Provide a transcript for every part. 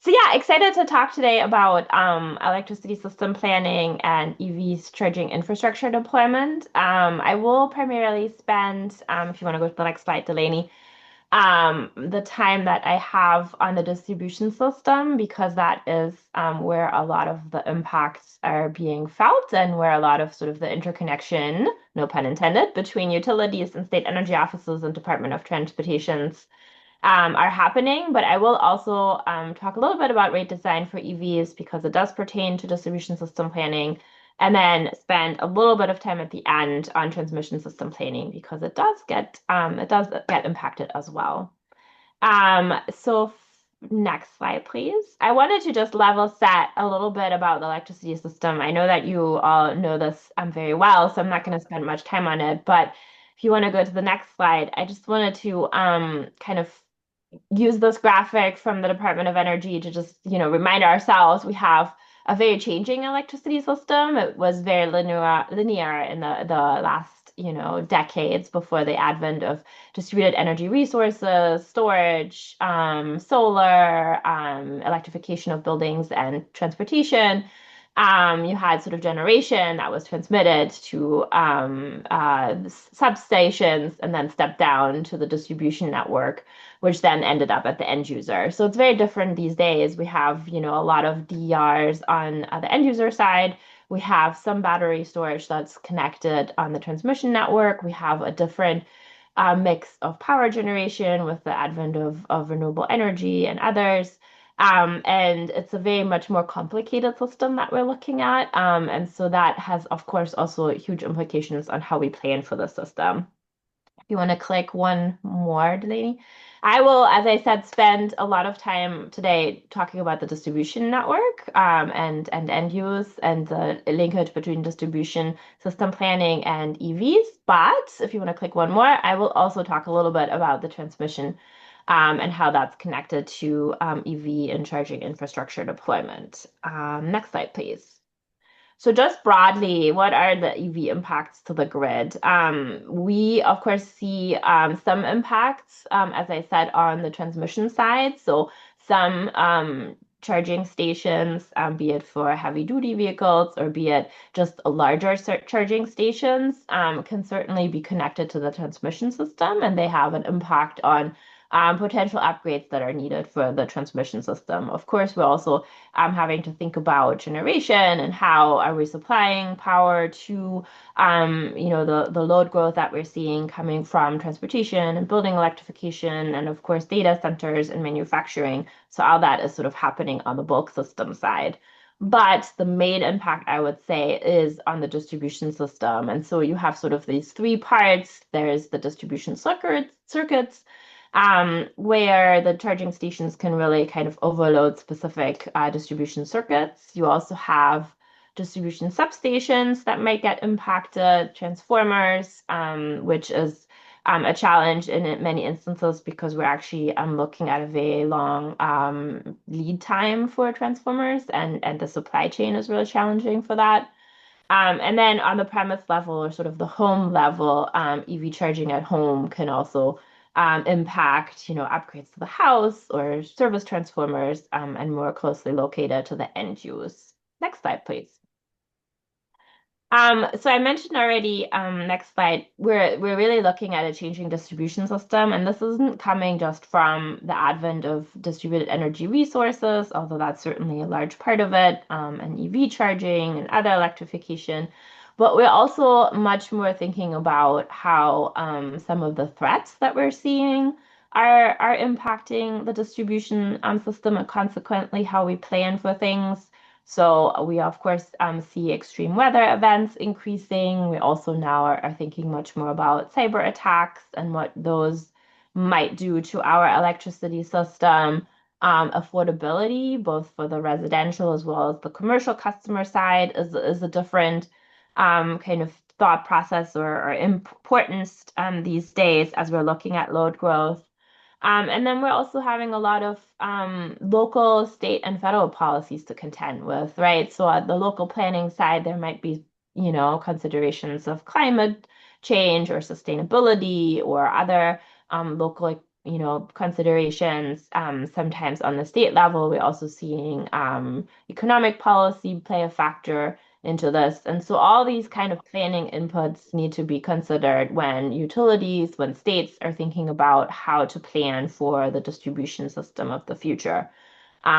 So yeah, excited to talk today about electricity system planning and EVs charging infrastructure deployment. I will primarily spend, if you want to go to the next slide, Delaney, the time that I have on the distribution system because that is where a lot of the impacts are being felt and where a lot of sort of the interconnection, no pun intended, between utilities and state energy offices and Department of Transportation's are happening, but I will also talk a little bit about rate design for EVs because it does pertain to distribution system planning, and then spend a little bit of time at the end on transmission system planning because it does get impacted as well. Next slide, please. I wanted to just level set a little bit about the electricity system. I know that you all know this very well, so I'm not going to spend much time on it, but if you want to go to the next slide, I just wanted to kind of use this graphic from the Department of Energy to just, remind ourselves we have a very changing electricity system. It was very linear in the last, decades before the advent of distributed energy resources, storage, solar, electrification of buildings and transportation. You had sort of generation that was transmitted to substations and then stepped down to the distribution network, which then ended up at the end user. So it's very different these days. We have, a lot of DERs on the end user side. We have some battery storage that's connected on the transmission network. We have a different mix of power generation with the advent of renewable energy and others. And it's a very much more complicated system that we're looking at. And so that has, of course, also huge implications on how we plan for the system. If you want to click one more, Delaney. I will, as I said, spend a lot of time today talking about the distribution network and end use and the linkage between distribution system planning and EVs. But if you want to click one more, I will also talk a little bit about the transmission and how that's connected to EV and charging infrastructure deployment. Next slide, please. So just broadly, what are the EV impacts to the grid? We, of course, see some impacts, as I said, on the transmission side. So some charging stations, be it for heavy-duty vehicles or be it just a larger charging stations, can certainly be connected to the transmission system, and they have an impact on potential upgrades that are needed for the transmission system. Of course, we're also having to think about generation and how are we supplying power to the load growth that we're seeing coming from transportation and building electrification and of course data centers and manufacturing. So all that is sort of happening on the bulk system side. But the main impact, I would say, is on the distribution system. And so you have sort of these three parts. There's the distribution circuits, where the charging stations can really kind of overload specific distribution circuits. You also have distribution substations that might get impacted, transformers, which is a challenge in many instances because we're actually looking at a very long lead time for transformers, and the supply chain is really challenging for that. And then on the premise level or sort of the home level, EV charging at home can also impact, upgrades to the house or service transformers, and more closely located to the end use. Next slide, please. So I mentioned already, next slide, we're really looking at a changing distribution system, and this isn't coming just from the advent of distributed energy resources, although that's certainly a large part of it, and EV charging and other electrification. But we're also much more thinking about how some of the threats that we're seeing are impacting the distribution system and consequently how we plan for things. So we, of course, see extreme weather events increasing. We also now are thinking much more about cyber attacks and what those might do to our electricity system. Affordability, both for the residential as well as the commercial customer side, is a different kind of thought process or importance these days as we're looking at load growth. And then we're also having a lot of local, state, and federal policies to contend with, right? So at the local planning side, there might be, considerations of climate change or sustainability or other local considerations. Sometimes on the state level, we're also seeing economic policy play a factor into this. And so all these kind of planning inputs need to be considered when states are thinking about how to plan for the distribution system of the future.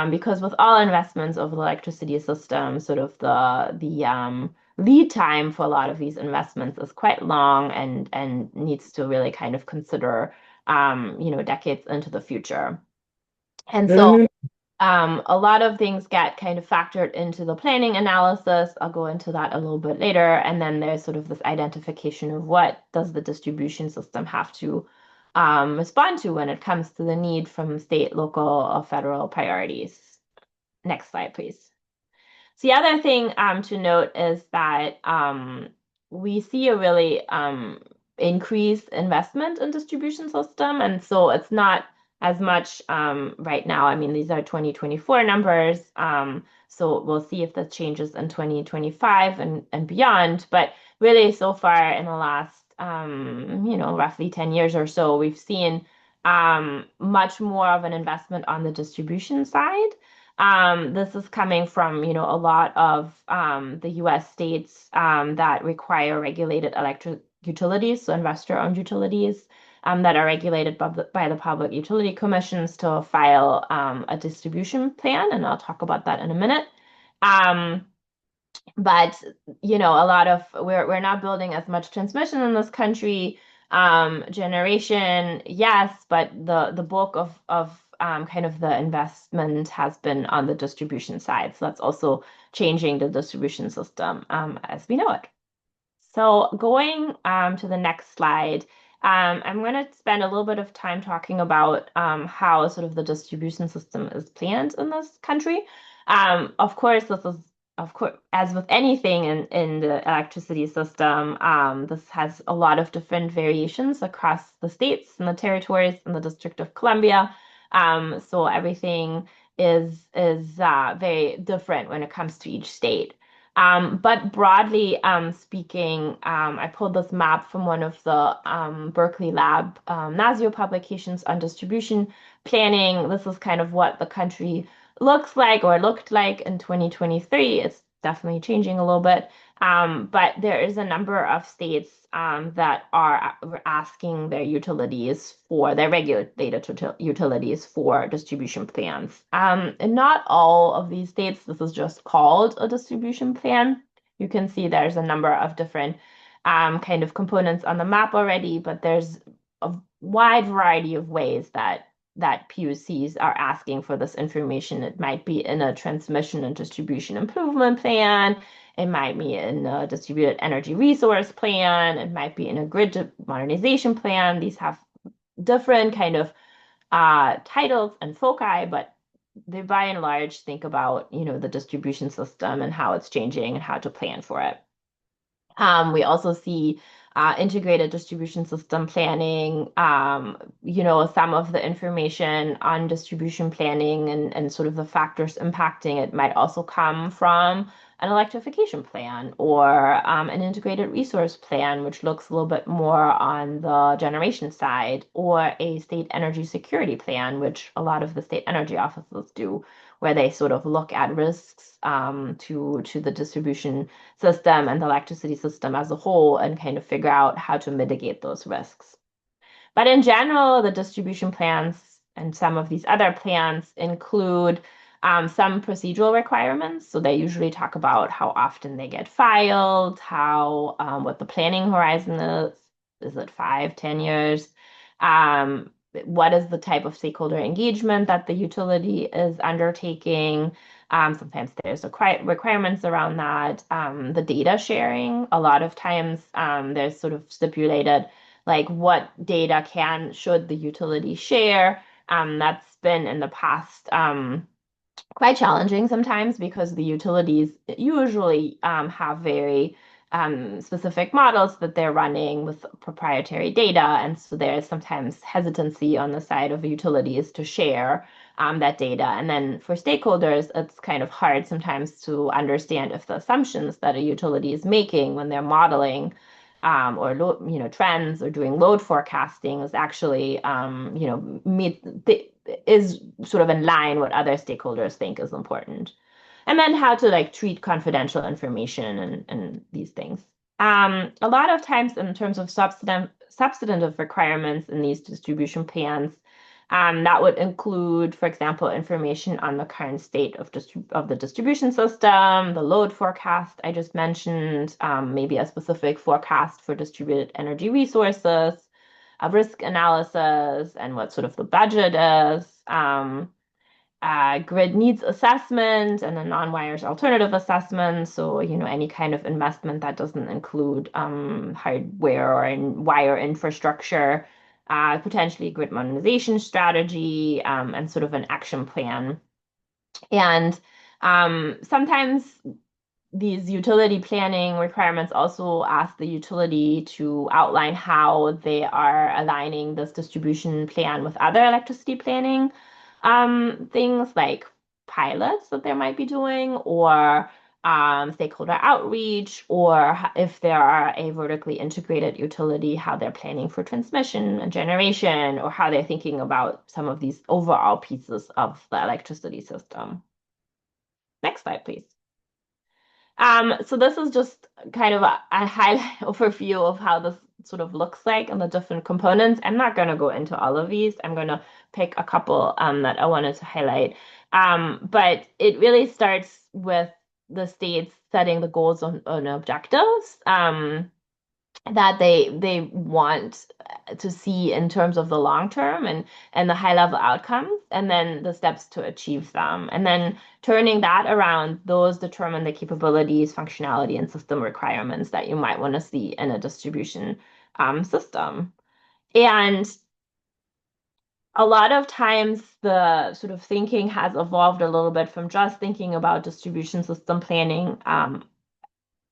Because with all investments of the electricity system, sort of the lead time for a lot of these investments is quite long and needs to really kind of consider decades into the future. And so Mm, a lot of things get kind of factored into the planning analysis. I'll go into that a little bit later. And then there's sort of this identification of what does the distribution system have to respond to when it comes to the need from state, local, or federal priorities. Next slide, please. So the other thing to note is that we see a really increased investment in distribution system, and so it's not as much right now. I mean, these are 2024 numbers, so we'll see if that changes in 2025 and beyond. But really, so far in the last roughly 10 years or so, we've seen much more of an investment on the distribution side. This is coming from, a lot of the US states that require regulated electric utilities, so investor-owned utilities that are regulated by the Public Utility Commissions to file a distribution plan, and I'll talk about that in a minute. Um, but a lot of we're not building as much transmission in this country. Generation, yes, but the bulk of kind of the investment has been on the distribution side. So that's also changing the distribution system as we know it. So going to the next slide, I'm going to spend a little bit of time talking about how sort of the distribution system is planned in this country. Of course, this is, of course, as with anything in the electricity system, this has a lot of different variations across the states and the territories and the District of Columbia. So everything is very different when it comes to each state. But broadly speaking, I pulled this map from one of the Berkeley Lab NASEO publications on distribution planning. This is kind of what the country looks like or looked like in 2023. It's definitely changing a little bit. But there is a number of states that are asking their regulated utilities for distribution plans. And not all of these states, this is just called a distribution plan. You can see there's a number of different kind of components on the map already, but there's a wide variety of ways that PUCs are asking for this information. It might be in a transmission and distribution improvement plan. It might be in a distributed energy resource plan. It might be in a grid modernization plan. These have different kind of titles and foci, but they by and large think about, the distribution system and how it's changing and how to plan for it. We also see integrated distribution system planning, some of the information on distribution planning and sort of the factors impacting it might also come from an electrification plan or an integrated resource plan, which looks a little bit more on the generation side, or a state energy security plan, which a lot of the state energy offices do, where they sort of look at risks to the distribution system and the electricity system as a whole and kind of figure out how to mitigate those risks. But in general, the distribution plans and some of these other plans include some procedural requirements. So they usually talk about how often they get filed, how what the planning horizon is. Is it 5, 10 years? What is the type of stakeholder engagement that the utility is undertaking? Sometimes there's requirements around that. The data sharing, a lot of times there's sort of stipulated like what data should the utility share. That's been in the past quite challenging sometimes because the utilities usually have very specific models that they're running with proprietary data. And so there's sometimes hesitancy on the side of the utilities to share that data. And then for stakeholders, it's kind of hard sometimes to understand if the assumptions that a utility is making when they're modeling or load, trends or doing load forecasting is actually, is sort of in line what other stakeholders think is important. And then how to like treat confidential information and these things. A lot of times in terms of substantive requirements in these distribution plans, that would include, for example, information on the current state of the distribution system, the load forecast I just mentioned, maybe a specific forecast for distributed energy resources, a risk analysis, and what sort of the budget is. Grid needs assessment and a non-wires alternative assessment. So, any kind of investment that doesn't include hardware or wire infrastructure, potentially grid modernization strategy, and sort of an action plan. And sometimes these utility planning requirements also ask the utility to outline how they are aligning this distribution plan with other electricity planning things like pilots that they might be doing, or stakeholder outreach, or if they are a vertically integrated utility, how they're planning for transmission and generation, or how they're thinking about some of these overall pieces of the electricity system. Next slide, please. So this is just kind of a highlight overview of how this sort of looks like and the different components. I'm not going to go into all of these. I'm going to pick a couple that I wanted to highlight. But it really starts with the states setting the goals on objectives. That they want to see in terms of the long term and the high level outcomes, and then the steps to achieve them. And then turning that around, those determine the capabilities, functionality, and system requirements that you might want to see in a distribution system. And a lot of times the sort of thinking has evolved a little bit from just thinking about distribution system planning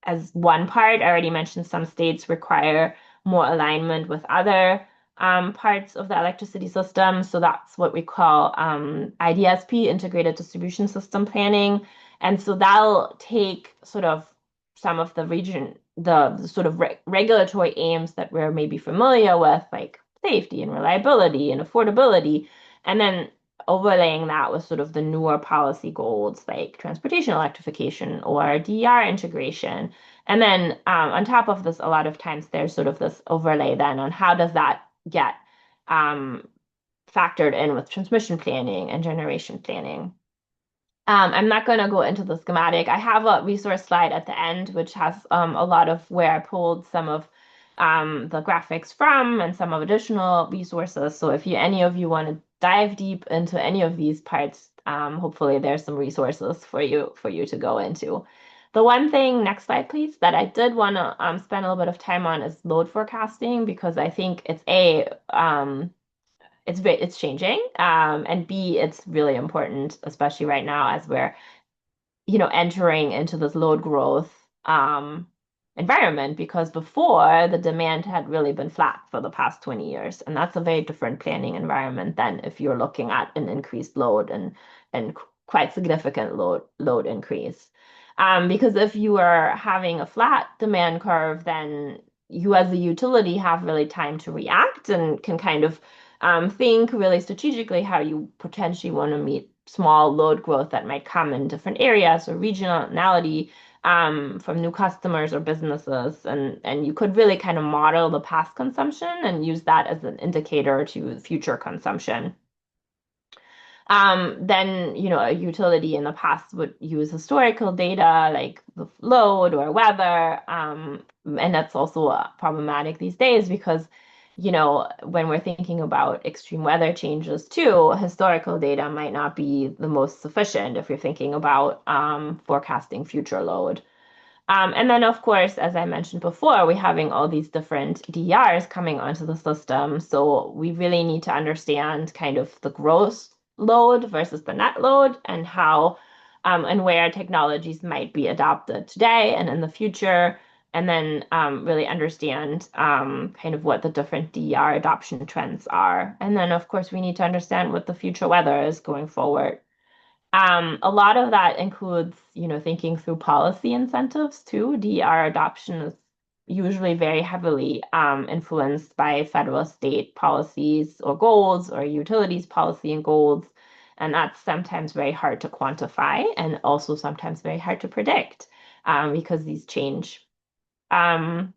as one part. I already mentioned some states require more alignment with other parts of the electricity system. So that's what we call IDSP, Integrated Distribution System Planning. And so that'll take sort of some of the sort of regulatory aims that we're maybe familiar with, like safety and reliability and affordability, and then overlaying that with sort of the newer policy goals like transportation electrification or DER integration. And then on top of this, a lot of times there's sort of this overlay then on how does that get factored in with transmission planning and generation planning. I'm not going to go into the schematic. I have a resource slide at the end, which has a lot of where I pulled some of the graphics from and some of additional resources. So if any of you want to dive deep into any of these parts, hopefully there's some resources for you to go into. The one thing, next slide, please, that I did want to spend a little bit of time on is load forecasting, because I think it's changing, and B, it's really important, especially right now as we're entering into this load growth environment, because before the demand had really been flat for the past 20 years. And that's a very different planning environment than if you're looking at an increased load and quite significant load increase. Because if you are having a flat demand curve, then you as a utility have really time to react and can kind of think really strategically how you potentially want to meet small load growth that might come in different areas or regionality from new customers or businesses. And you could really kind of model the past consumption and use that as an indicator to future consumption. Then, a utility in the past would use historical data like the load or weather. And that's also problematic these days because, when we're thinking about extreme weather changes too, historical data might not be the most sufficient if you're thinking about forecasting future load. And then, of course, as I mentioned before, we're having all these different DERs coming onto the system. So we really need to understand kind of the gross load versus the net load and how and where technologies might be adopted today and in the future. And then really understand kind of what the different DER adoption trends are. And then, of course, we need to understand what the future weather is going forward. A lot of that includes, thinking through policy incentives too. DER adoption is usually very heavily influenced by federal state policies or goals or utilities policy and goals. And that's sometimes very hard to quantify and also sometimes very hard to predict because these change. Um,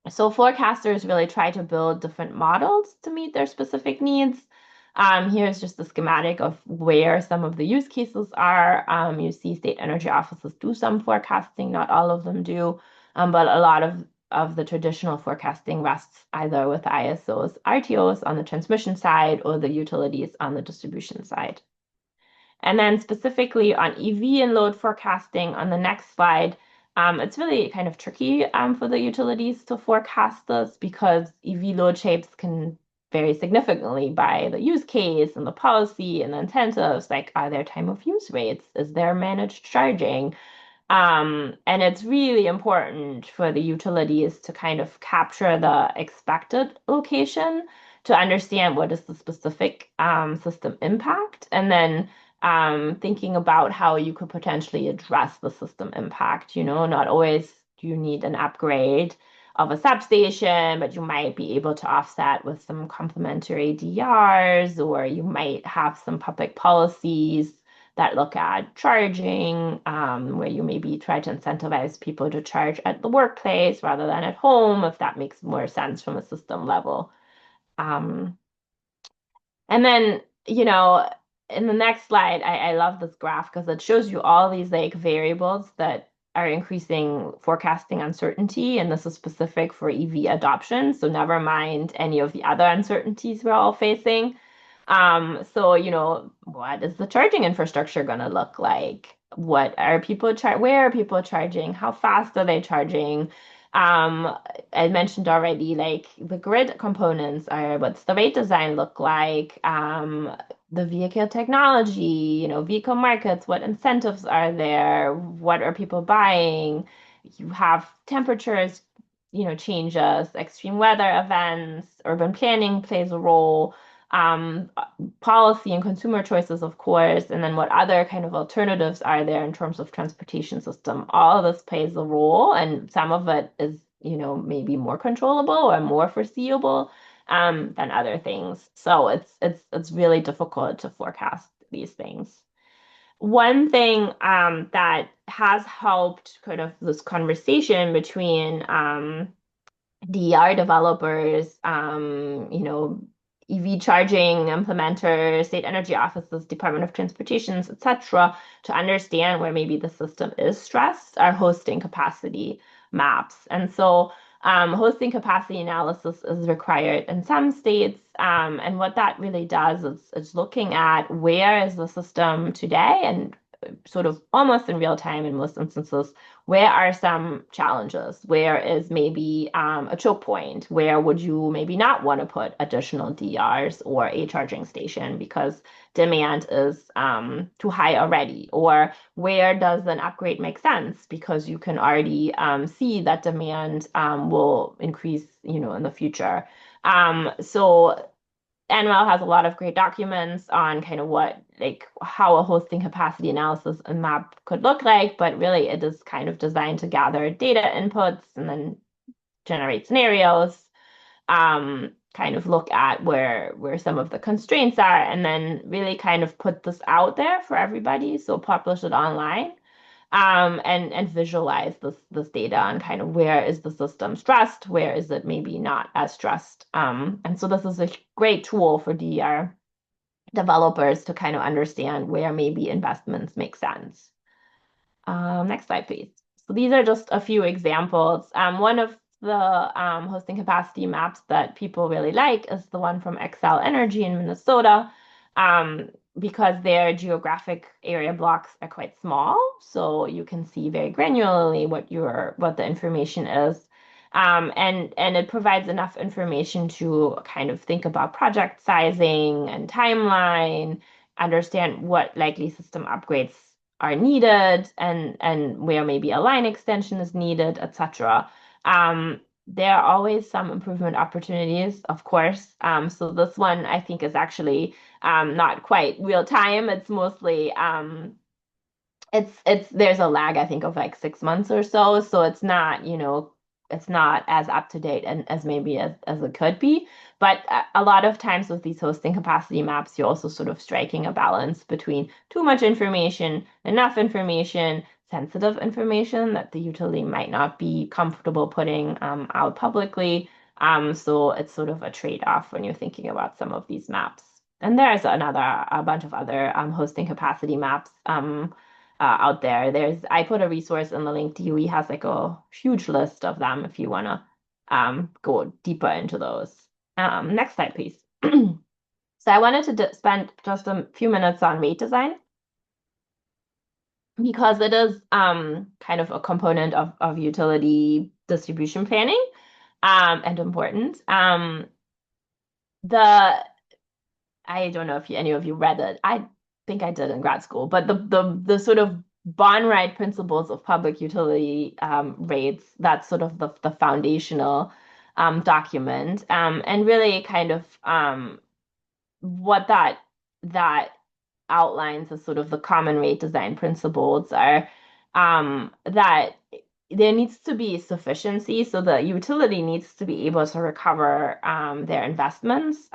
so forecasters really try to build different models to meet their specific needs. Here's just the schematic of where some of the use cases are. You see state energy offices do some forecasting, not all of them do, but a lot of the traditional forecasting rests either with the ISOs, RTOs on the transmission side or the utilities on the distribution side. And then specifically on EV and load forecasting on the next slide, it's really kind of tricky for the utilities to forecast this because EV load shapes can vary significantly by the use case and the policy and the incentives. Like, are there time of use rates? Is there managed charging? And it's really important for the utilities to kind of capture the expected location to understand what is the specific system impact, and then thinking about how you could potentially address the system impact. Not always do you need an upgrade of a substation, but you might be able to offset with some complementary DRs, or you might have some public policies that look at charging, where you maybe try to incentivize people to charge at the workplace rather than at home, if that makes more sense from a system level. Um, and then, in the next slide, I love this graph because it shows you all these like variables that are increasing forecasting uncertainty, and this is specific for EV adoption. So never mind any of the other uncertainties we're all facing. So, what is the charging infrastructure going to look like? Where are people charging? How fast are they charging? I mentioned already, like the grid components are what's the rate design look like? The vehicle technology, vehicle markets, what incentives are there? What are people buying? You have temperatures, changes, extreme weather events, urban planning plays a role, um, policy and consumer choices, of course, and then what other kind of alternatives are there in terms of transportation system. All of this plays a role, and some of it is, maybe more controllable or more foreseeable than other things. So it's really difficult to forecast these things. One thing that has helped kind of this conversation between DER developers, EV charging implementers, state energy offices, Department of Transportations, etc., to understand where maybe the system is stressed are hosting capacity maps. And so hosting capacity analysis is required in some states. And what that really does is looking at where is the system today and sort of almost in real time in most instances, where are some challenges? Where is maybe a choke point? Where would you maybe not want to put additional DRs or a charging station because demand is too high already? Or where does an upgrade make sense because you can already see that demand will increase, in the future. So NWEL has a lot of great documents on kind of how a hosting capacity analysis and map could look like, but really it is kind of designed to gather data inputs and then generate scenarios, kind of look at where some of the constraints are, and then really kind of put this out there for everybody. So publish it online, and visualize this data on kind of where is the system stressed, where is it maybe not as stressed. And so this is a great tool for DER developers to kind of understand where maybe investments make sense. Next slide, please. So these are just a few examples. One of the hosting capacity maps that people really like is the one from Xcel Energy in Minnesota, because their geographic area blocks are quite small, so you can see very granularly what the information is. And it provides enough information to kind of think about project sizing and timeline, understand what likely system upgrades are needed, and where maybe a line extension is needed, etc. There are always some improvement opportunities, of course. So this one I think is actually not quite real time. It's mostly it's there's a lag, I think, of like 6 months or so. So it's not, it's not as up to date and as maybe as it could be. But a lot of times with these hosting capacity maps, you're also sort of striking a balance between too much information, enough information, sensitive information that the utility might not be comfortable putting out publicly. So it's sort of a trade-off when you're thinking about some of these maps. And there's a bunch of other hosting capacity maps out there. I put a resource in the link. DOE has like a huge list of them if you want to go deeper into those. Next slide, please. So I wanted to spend just a few minutes on rate design because it is kind of a component of utility distribution planning and important. The I don't know if any of you read it. I think I did in grad school, but the sort of bond right principles of public utility rates, that's sort of the foundational document. And really kind of what that outlines as sort of the common rate design principles are that there needs to be sufficiency. So the utility needs to be able to recover their investments.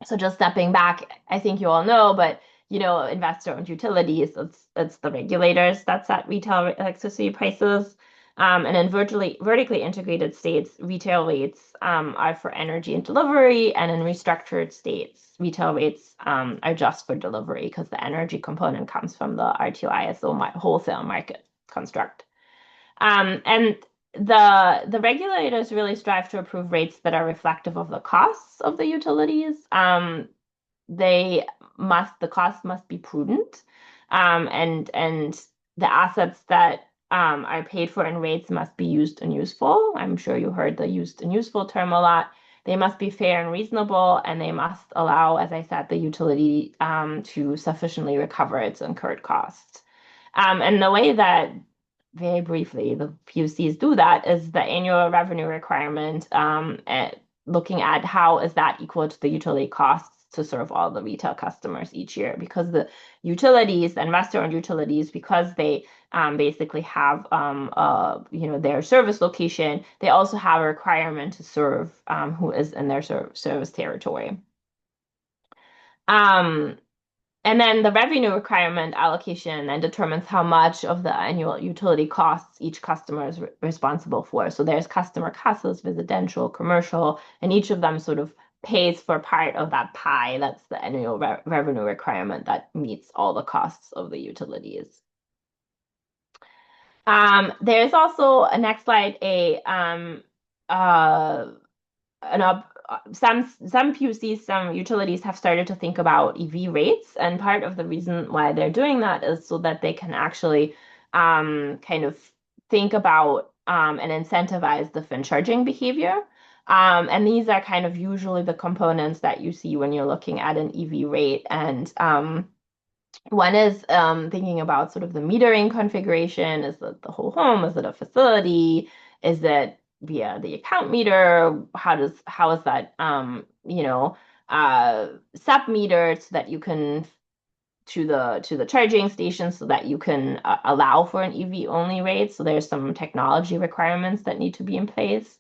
So just stepping back, I think you all know, but investor-owned utilities, it's the regulators that set retail electricity prices. And in vertically integrated states, retail rates are for energy and delivery, and in restructured states, retail rates are just for delivery because the energy component comes from the RTO-ISO wholesale market construct. And the regulators really strive to approve rates that are reflective of the costs of the utilities. The cost must be prudent, and the assets that are paid for in rates must be used and useful. I'm sure you heard the used and useful term a lot. They must be fair and reasonable, and they must allow, as I said, the utility to sufficiently recover its incurred costs. And the way that very briefly, the PUCs do that is the annual revenue requirement, looking at how is that equal to the utility costs to serve all the retail customers each year. Because the utilities and investor-owned utilities, because they basically have their service location, they also have a requirement to serve who is in their service territory. And then the revenue requirement allocation then determines how much of the annual utility costs each customer is responsible for. So there's customer costs, residential, commercial, and each of them sort of pays for part of that pie. That's the annual revenue requirement that meets all the costs of the utilities. There's also a next slide, some PUCs, some utilities have started to think about EV rates, and part of the reason why they're doing that is so that they can actually kind of think about and incentivize different charging behavior. And these are kind of usually the components that you see when you're looking at an EV rate. And one is thinking about sort of the metering configuration. Is it the whole home? Is it a facility? Is it via the account meter? How is that sub-metered so that you can to the charging station so that you can allow for an EV only rate? So there's some technology requirements that need to be in place.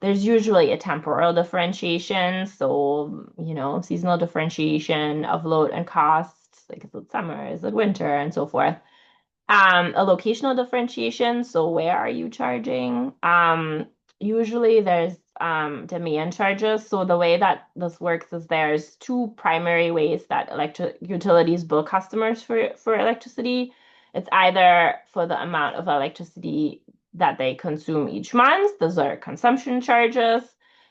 There's usually a temporal differentiation, so seasonal differentiation of load and costs, like is it summer, is it winter, and so forth. A locational differentiation, so where are you charging? Usually there's demand charges. So the way that this works is there's two primary ways that electric utilities bill customers for electricity. It's either for the amount of electricity that they consume each month. Those are consumption charges.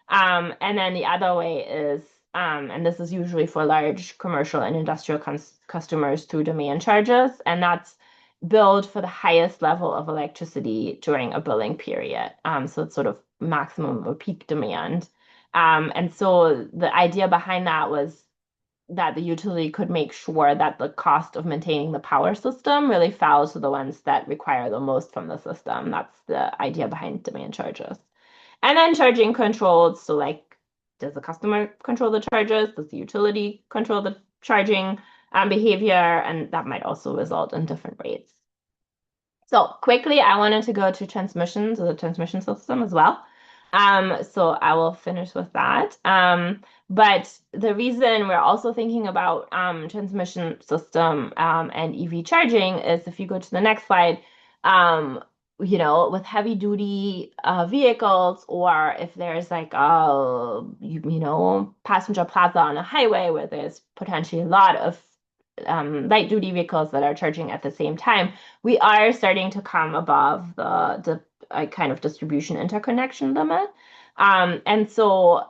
And then the other way is, and this is usually for large commercial and industrial customers through demand charges, and that's billed for the highest level of electricity during a billing period. So it's sort of maximum or peak demand. And so the idea behind that was that the utility could make sure that the cost of maintaining the power system really fell to the ones that require the most from the system. That's the idea behind demand charges. And then charging controls. So like, does the customer control the charges? Does the utility control the charging behavior? And that might also result in different rates. So quickly, I wanted to go to transmissions, the transmission system as well. So I will finish with that. But the reason we're also thinking about transmission system and EV charging is if you go to the next slide, um, with heavy duty vehicles, or if there's like a passenger plaza on a highway where there's potentially a lot of light duty vehicles that are charging at the same time, we are starting to come above the kind of distribution interconnection limit. And so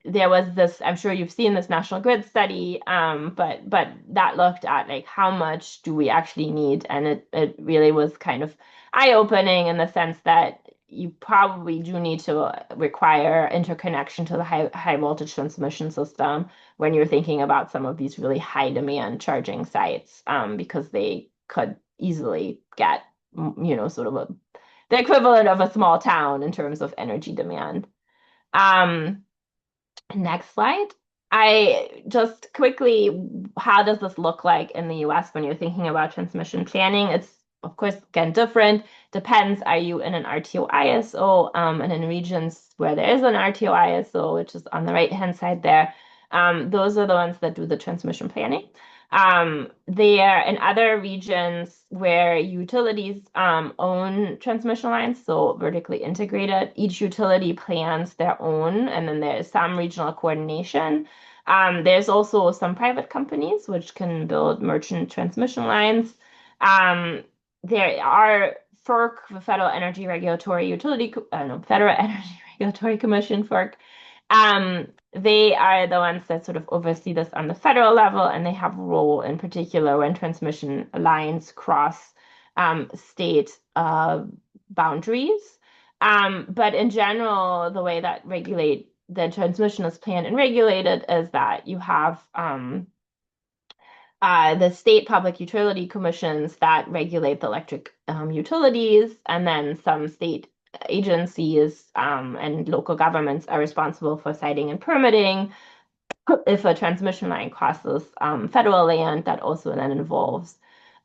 there was this, I'm sure you've seen this national grid study, but that looked at like how much do we actually need, and it really was kind of eye-opening in the sense that you probably do need to require interconnection to the high voltage transmission system when you're thinking about some of these really high demand charging sites, because they could easily get, sort of the equivalent of a small town in terms of energy demand. Um, Next slide. I just quickly, how does this look like in the US when you're thinking about transmission planning? It's, of course, again, different. Depends, are you in an RTO ISO? And in regions where there is an RTO ISO, which is on the right-hand side there, those are the ones that do the transmission planning. There in other regions where utilities own transmission lines, so vertically integrated, each utility plans their own, and then there's some regional coordination. There's also some private companies which can build merchant transmission lines. There are FERC, the Federal Energy Regulatory Utility, no, Federal Energy Regulatory Commission, FERC. They are the ones that sort of oversee this on the federal level, and they have a role in particular when transmission lines cross state boundaries. But in general, the way that regulate the transmission is planned and regulated is that you have the state public utility commissions that regulate the electric utilities, and then some state agencies and local governments are responsible for siting and permitting. If a transmission line crosses federal land, that also then involves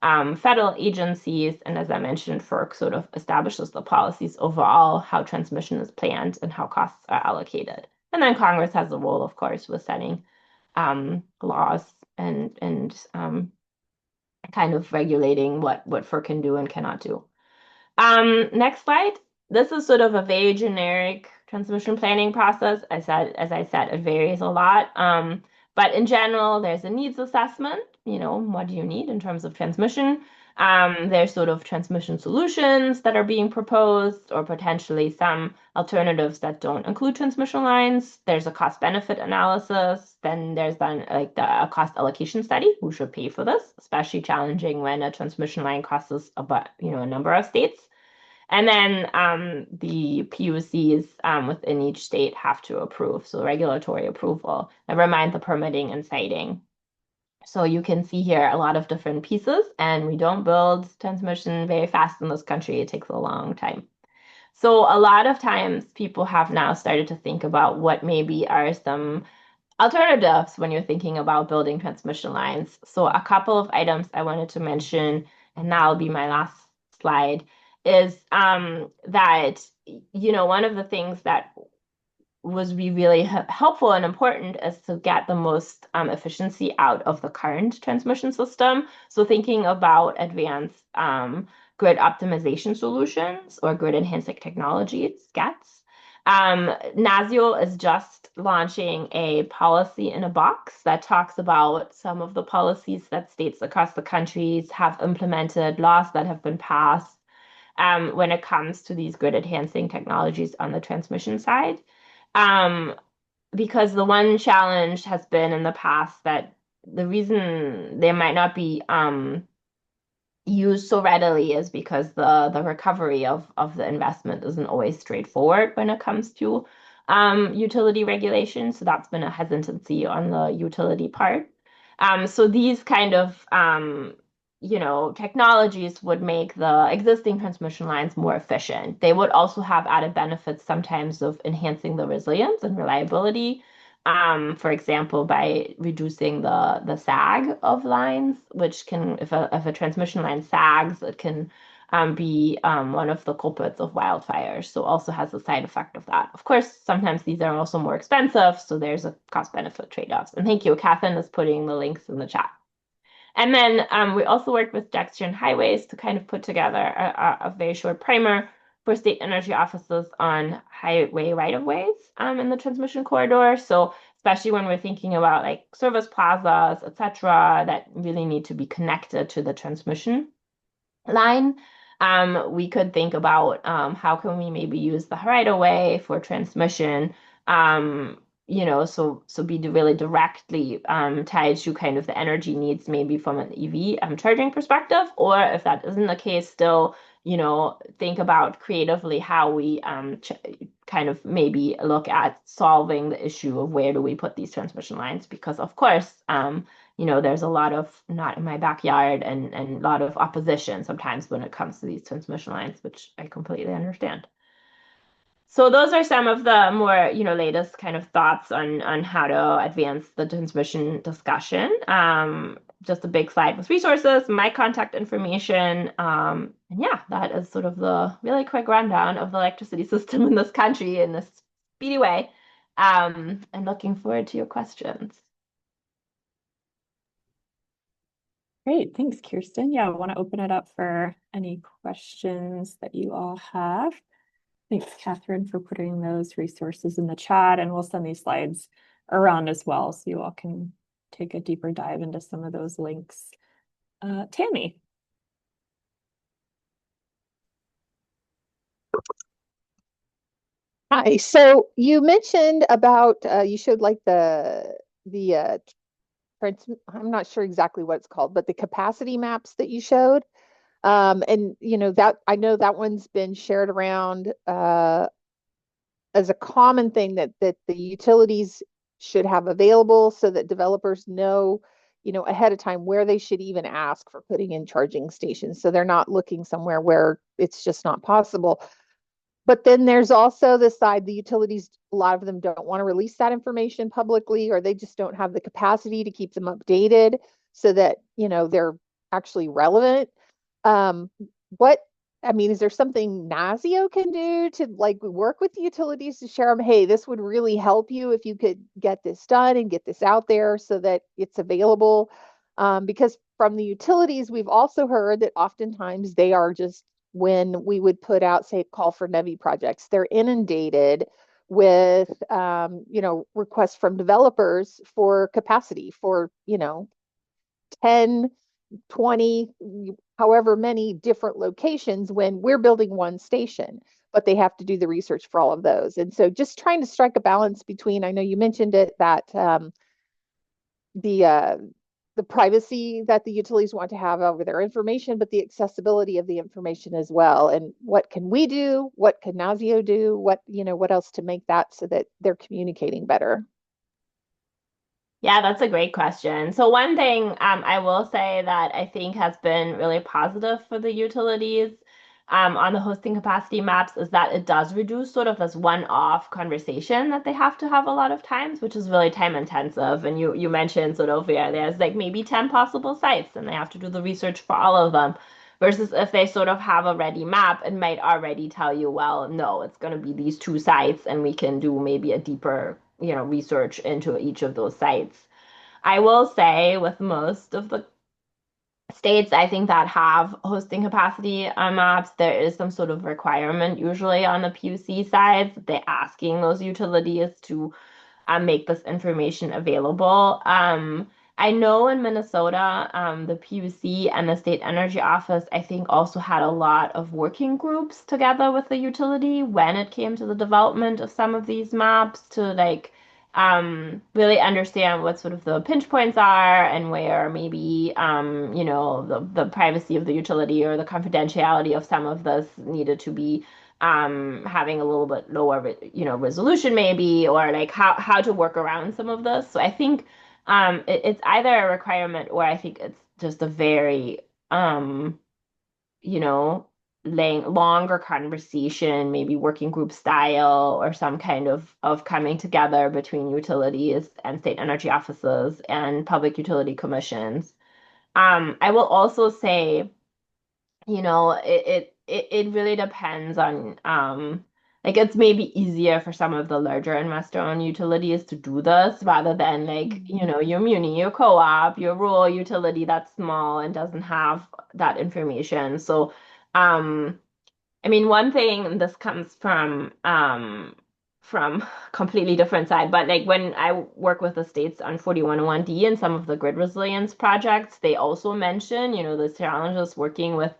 federal agencies. And as I mentioned, FERC sort of establishes the policies overall, how transmission is planned and how costs are allocated. And then Congress has a role, of course, with setting laws and kind of regulating what FERC can do and cannot do. Next slide. This is sort of a very generic transmission planning process. As I said, it varies a lot. But in general, there's a needs assessment. What do you need in terms of transmission? There's sort of transmission solutions that are being proposed, or potentially some alternatives that don't include transmission lines. There's a cost benefit analysis. Then there's like a cost allocation study. Who should pay for this? Especially challenging when a transmission line crosses a number of states. And then the PUCs within each state have to approve, so regulatory approval. Never mind the permitting and siting. So you can see here a lot of different pieces, and we don't build transmission very fast in this country. It takes a long time. So a lot of times people have now started to think about what maybe are some alternatives when you're thinking about building transmission lines. So a couple of items I wanted to mention, and that'll be my last slide, is that one of the things that was really helpful and important is to get the most efficiency out of the current transmission system. So thinking about advanced grid optimization solutions or grid enhancing technologies, GETs. NASEO is just launching a policy in a box that talks about some of the policies that states across the countries have implemented, laws that have been passed when it comes to these grid enhancing technologies on the transmission side. Because the one challenge has been in the past that the reason they might not be used so readily is because the recovery of the investment isn't always straightforward when it comes to utility regulation. So that's been a hesitancy on the utility part. So these kind of technologies would make the existing transmission lines more efficient. They would also have added benefits sometimes of enhancing the resilience and reliability For example, by reducing the sag of lines, which can, if a transmission line sags, it can be one of the culprits of wildfires. So also has a side effect of that. Of course, sometimes these are also more expensive, so there's a cost benefit trade-offs. And thank you, Catherine is putting the links in the chat. And then we also worked with Dexter and Highways to kind of put together a very short primer for state energy offices on highway right-of-ways in the transmission corridor. So especially when we're thinking about like service plazas, et cetera, that really need to be connected to the transmission line. We could think about how can we maybe use the right of way for transmission, so be really directly tied to kind of the energy needs maybe from an EV charging perspective, or if that isn't the case, still, think about creatively how we kind of maybe look at solving the issue of where do we put these transmission lines, because of course, there's a lot of not in my backyard and a lot of opposition sometimes when it comes to these transmission lines, which I completely understand. So those are some of the more, latest kind of thoughts on how to advance the transmission discussion. Just a big slide with resources, my contact information. And yeah, that is sort of the really quick rundown of the electricity system in this country in this speedy way. And looking forward to your questions. Great, thanks, Kirsten. Yeah, I want to open it up for any questions that you all have. Thanks, Catherine, for putting those resources in the chat, and we'll send these slides around as well so you all can take a deeper dive into some of those links. Tammy. Hi. So you mentioned about you showed like I'm not sure exactly what it's called, but the capacity maps that you showed. And that I know that one's been shared around as a common thing that the utilities should have available so that developers know, ahead of time where they should even ask for putting in charging stations. So they're not looking somewhere where it's just not possible. But then there's also the side, the utilities, a lot of them don't want to release that information publicly, or they just don't have the capacity to keep them updated so that, they're actually relevant. Um, what, I mean, is there something NASEO can do to like work with the utilities to share them? Hey, this would really help you if you could get this done and get this out there so that it's available. Because from the utilities, we've also heard that oftentimes they are just when we would put out, say, call for NEVI projects, they're inundated with, requests from developers for capacity for, 10, 20, however many different locations when we're building one station, but they have to do the research for all of those. And so just trying to strike a balance between, I know you mentioned it, that the privacy that the utilities want to have over their information, but the accessibility of the information as well. And what can we do? What can NASEO do? What else to make that so that they're communicating better? Yeah, that's a great question. So one thing I will say that I think has been really positive for the utilities on the hosting capacity maps is that it does reduce sort of this one-off conversation that they have to have a lot of times, which is really time intensive. And you mentioned sort of, yeah, there's like maybe 10 possible sites and they have to do the research for all of them. Versus if they sort of have a ready map, it might already tell you, well, no, it's going to be these two sites and we can do maybe a deeper, research into each of those sites. I will say with most of the states, I think that have hosting capacity maps, there is some sort of requirement usually on the PUC side. They're asking those utilities to make this information available. I know in Minnesota, the PUC and the State Energy Office, I think also had a lot of working groups together with the utility when it came to the development of some of these maps to like really understand what sort of the pinch points are and where maybe the privacy of the utility or the confidentiality of some of this needed to be having a little bit lower, resolution maybe, or like how to work around some of this. So I think it's either a requirement or I think it's just a very, you know, longer conversation, maybe working group style or some kind of coming together between utilities and state energy offices and public utility commissions. I will also say, it really depends on like it's maybe easier for some of the larger investor-owned utilities to do this rather than like, your muni, your co-op, your rural utility that's small and doesn't have that information. So I mean, one thing, and this comes from completely different side, but like when I work with the states on 4101D and some of the grid resilience projects, they also mention, the challenges working with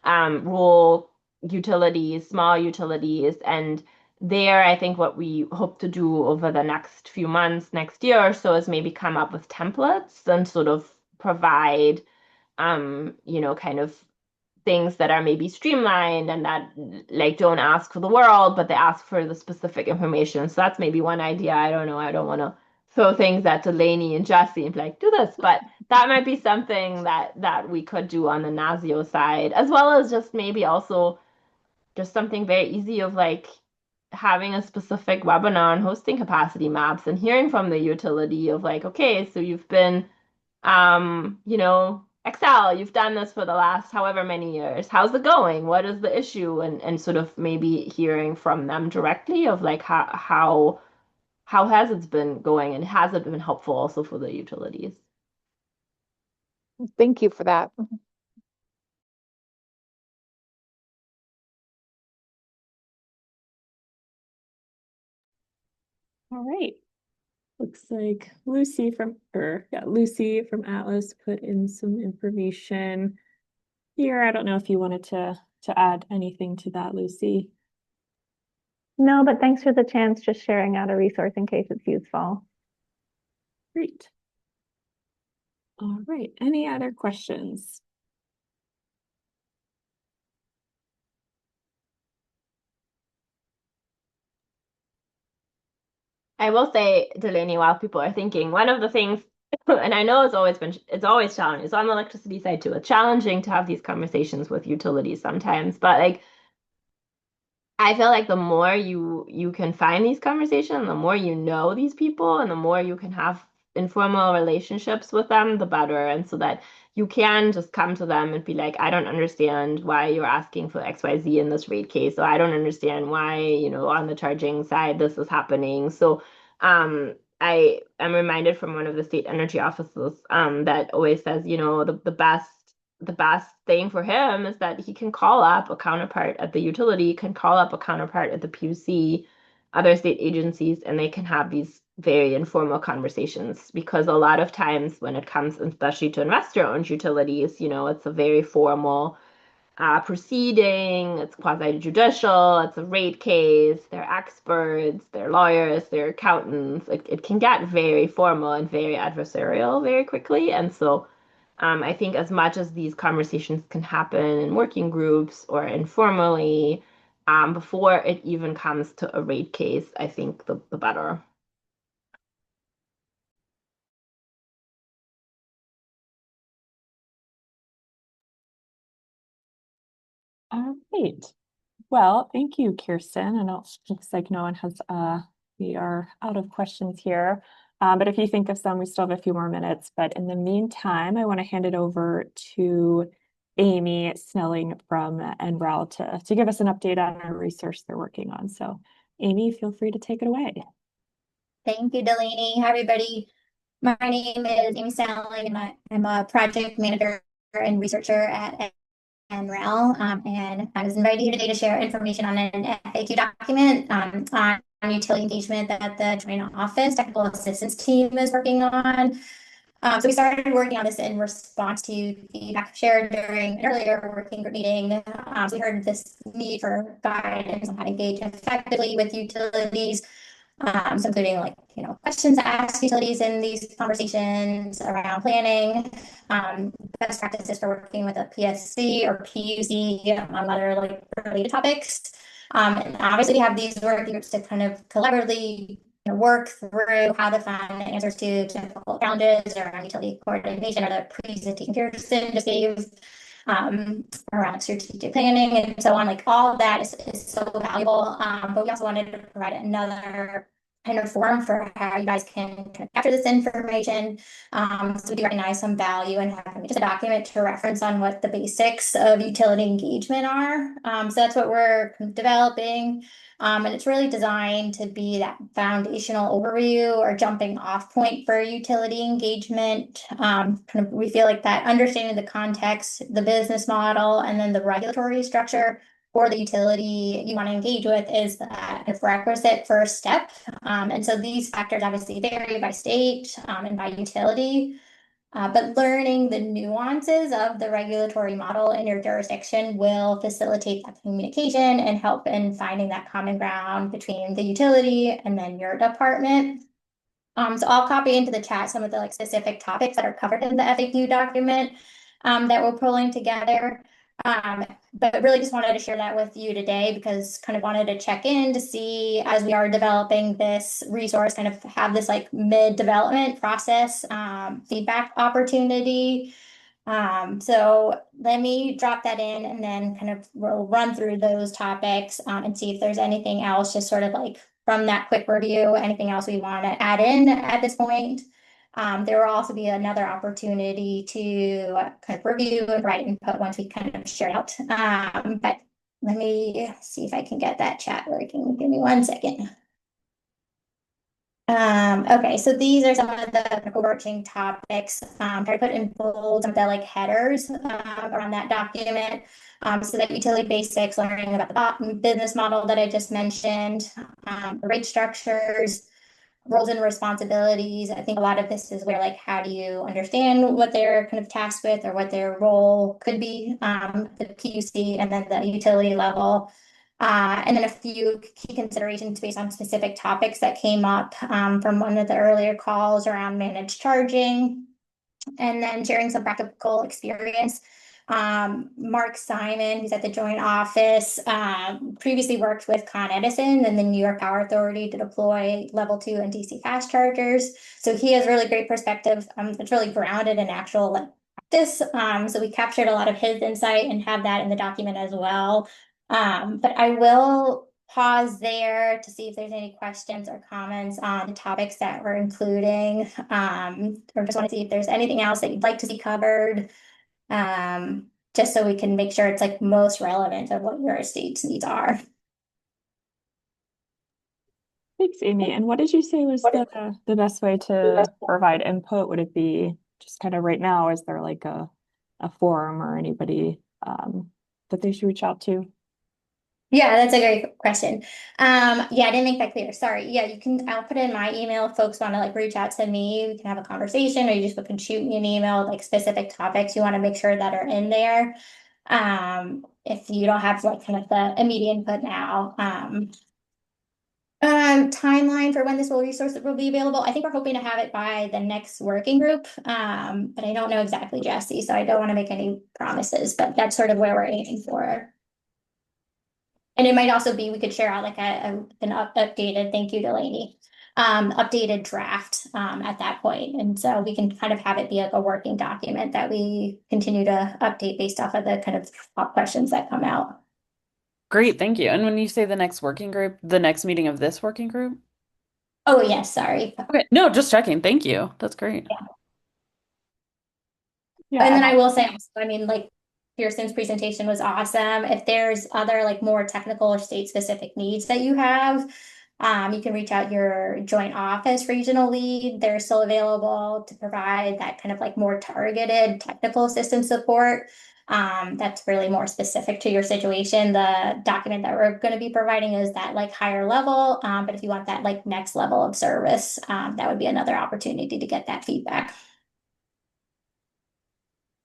rural utilities, small utilities, and there, I think what we hope to do over the next few months, next year or so, is maybe come up with templates and sort of provide, kind of things that are maybe streamlined and that like don't ask for the world, but they ask for the specific information. So that's maybe one idea. I don't know. I don't want to throw things at Delaney and Jesse and be like, do this, but that might be something that we could do on the NASEO side, as well as just maybe also just something very easy of like having a specific webinar on hosting capacity maps and hearing from the utility of like, okay, so you've been Excel, you've done this for the last however many years. How's it going? What is the issue? And sort of maybe hearing from them directly of like how has it been going and has it been helpful also for the utilities? Thank you for that. All right. Looks like Lucy from Atlas put in some information here. I don't know if you wanted to add anything to that, Lucy. No, but thanks for the chance, just sharing out a resource in case it's useful. Great. All right, any other questions? I will say, Delaney, while people are thinking, one of the things, and I know it's always challenging. It's on the electricity side too. It's challenging to have these conversations with utilities sometimes, but like I feel like the more you can find these conversations, the more you know these people, and the more you can have informal relationships with them, the better. And so that you can just come to them and be like, I don't understand why you're asking for XYZ in this rate case. So I don't understand why, on the charging side, this is happening. So I am reminded from one of the state energy offices that always says, the best thing for him is that he can call up a counterpart at the utility, can call up a counterpart at the PUC, other state agencies, and they can have these very informal conversations. Because a lot of times when it comes, especially to investor-owned utilities, it's a very formal proceeding, it's quasi-judicial, it's a rate case, they're experts, they're lawyers, they're accountants. It can get very formal and very adversarial very quickly. And so I think as much as these conversations can happen in working groups or informally, before it even comes to a rate case, I think the better. All right. Well, thank you, Kirsten. And it looks like no one has, we are out of questions here. But if you think of some, we still have a few more minutes. But in the meantime, I want to hand it over to Amy Snelling from NREL to give us an update on our research they're working on. So Amy, feel free to take it away. Thank you, Delaney. Hi, everybody. My name is Amy Snelling, and I'm a project manager and researcher at NREL, and I was invited here today to share information on an FAQ document on utility engagement that the Joint Office Technical Assistance Team is working on. So we started working on this in response to feedback shared during an earlier working group meeting. So we heard this need for guidance on how to engage effectively with utilities. So including like, questions to ask utilities in these conversations around planning, best practices for working with a PSC or PUC on other like related topics. And obviously we have these working groups to kind of collaboratively work through how to find answers to difficult challenges around utility coordination or the presentation Kirsten just gave. around strategic planning and so on. Like all of that is so valuable. But we also wanted to provide another kind of forum for how you guys can kind of capture this information. So we do recognize some value in having just a document to reference on what the basics of utility engagement are. So that's what we're developing. And it's really designed to be that foundational overview or jumping off point for utility engagement. We feel like that understanding the context, the business model, and then the regulatory structure for the utility you want to engage with is that a requisite first step. And so these factors obviously vary by state and by utility. But learning the nuances of the regulatory model in your jurisdiction will facilitate that communication and help in finding that common ground between the utility and then your department. So I'll copy into the chat some of the like specific topics that are covered in the FAQ document that we're pulling together. But really just wanted to share that with you today because kind of wanted to check in to see as we are developing this resource, kind of have this like mid-development process feedback opportunity. So let me drop that in and then kind of we'll run through those topics and see if there's anything else, just sort of like from that quick review, anything else we want to add in at this point. There will also be another opportunity to kind of review and write input once we kind of share it out. But let me see if I can get that chat working. Give me 1 second. Okay, so these are some of the overarching topics. Try to put in bold some of the like headers around that document. So that utility basics, learning about the business model that I just mentioned, the rate structures, roles and responsibilities. I think a lot of this is where like how do you understand what they're kind of tasked with or what their role could be, the PUC and then the utility level. And then a few key considerations based on specific topics that came up from one of the earlier calls around managed charging, and then sharing some practical experience. Mark Simon, who's at the Joint Office, previously worked with Con Edison and the New York Power Authority to deploy level 2 and DC fast chargers. So he has really great perspective. It's really grounded in actual practice. So we captured a lot of his insight and have that in the document as well. But I will pause there to see if there's any questions or comments on the topics that we're including, or just want to see if there's anything else that you'd like to see covered, just so we can make sure it's like most relevant of what your state's needs are. Thanks, Amy. And what did you say was the best way to provide input? Would it be just kind of right now? Is there like a forum or anybody that they should reach out to? Yeah, that's a great question. Yeah, I didn't make that clear. Sorry. Yeah, you can, I'll put in my email if folks want to like reach out to me. We can have a conversation, or you just can shoot me an email, like specific topics you want to make sure that are in there. If you don't have like kind of the immediate input now. Timeline for when this resource will be available. I think we're hoping to have it by the next working group. But I don't know exactly, Jesse, so I don't want to make any promises, but that's sort of where we're aiming for. And it might also be, we could share out like an updated, thank you, Delaney, updated draft at that point. And so we can kind of have it be like a working document that we continue to update based off of the kind of top questions that come out. Great, thank you. And when you say the next working group, the next meeting of this working group? Oh, yes, sorry. Okay, no, just checking. Thank you. That's great. Yeah. And then I will say, also, I mean, like Kirsten's presentation was awesome. If there's other like more technical or state specific needs that you have, you can reach out your joint office regional lead. They're still available to provide that kind of like more targeted technical assistance support. That's really more specific to your situation. The document that we're going to be providing is that like higher level. But if you want that like next level of service, that would be another opportunity to get that feedback.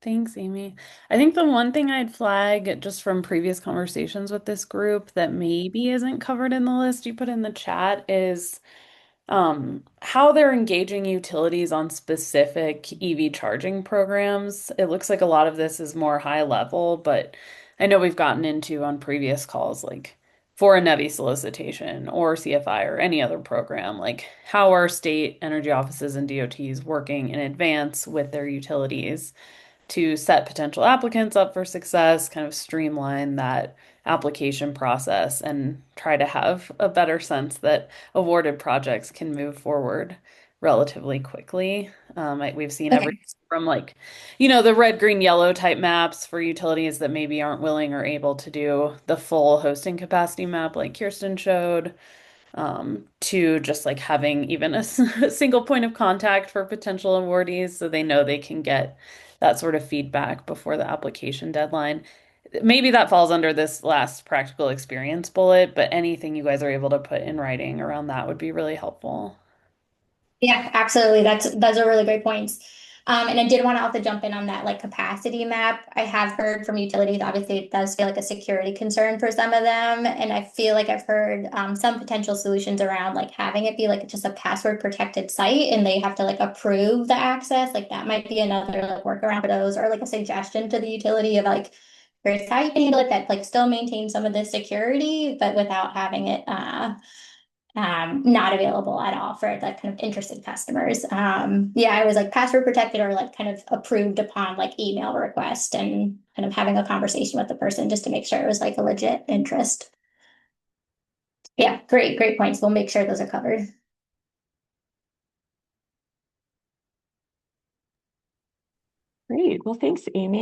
Thanks, Amy. I think the one thing I'd flag just from previous conversations with this group that maybe isn't covered in the list you put in the chat is how they're engaging utilities on specific EV charging programs. It looks like a lot of this is more high level, but I know we've gotten into on previous calls, like for a NEVI solicitation or CFI or any other program, like how are state energy offices and DOTs working in advance with their utilities to set potential applicants up for success, kind of streamline that application process, and try to have a better sense that awarded projects can move forward relatively quickly. We've seen Okay. everything from like, the red, green, yellow type maps for utilities that maybe aren't willing or able to do the full hosting capacity map like Kirsten showed, to just like having even a single point of contact for potential awardees so they know they can get that sort of feedback before the application deadline. Maybe that falls under this last practical experience bullet, but anything you guys are able to put in writing around that would be really helpful. Yeah, absolutely. Those are really great points. And I did want to also jump in on that like capacity map. I have heard from utilities, obviously it does feel like a security concern for some of them. And I feel like I've heard some potential solutions around like having it be like just a password protected site and they have to like approve the access. Like that might be another like workaround for those, or like a suggestion to the utility of like, here's how you can handle it that like still maintain some of the security, but without having it not available at all for the kind of interested customers. Yeah, I was like password protected or like kind of approved upon like email request and kind of having a conversation with the person just to make sure it was like a legit interest. Yeah, great points. We'll make sure those are covered. Great. Well, thanks, Amy.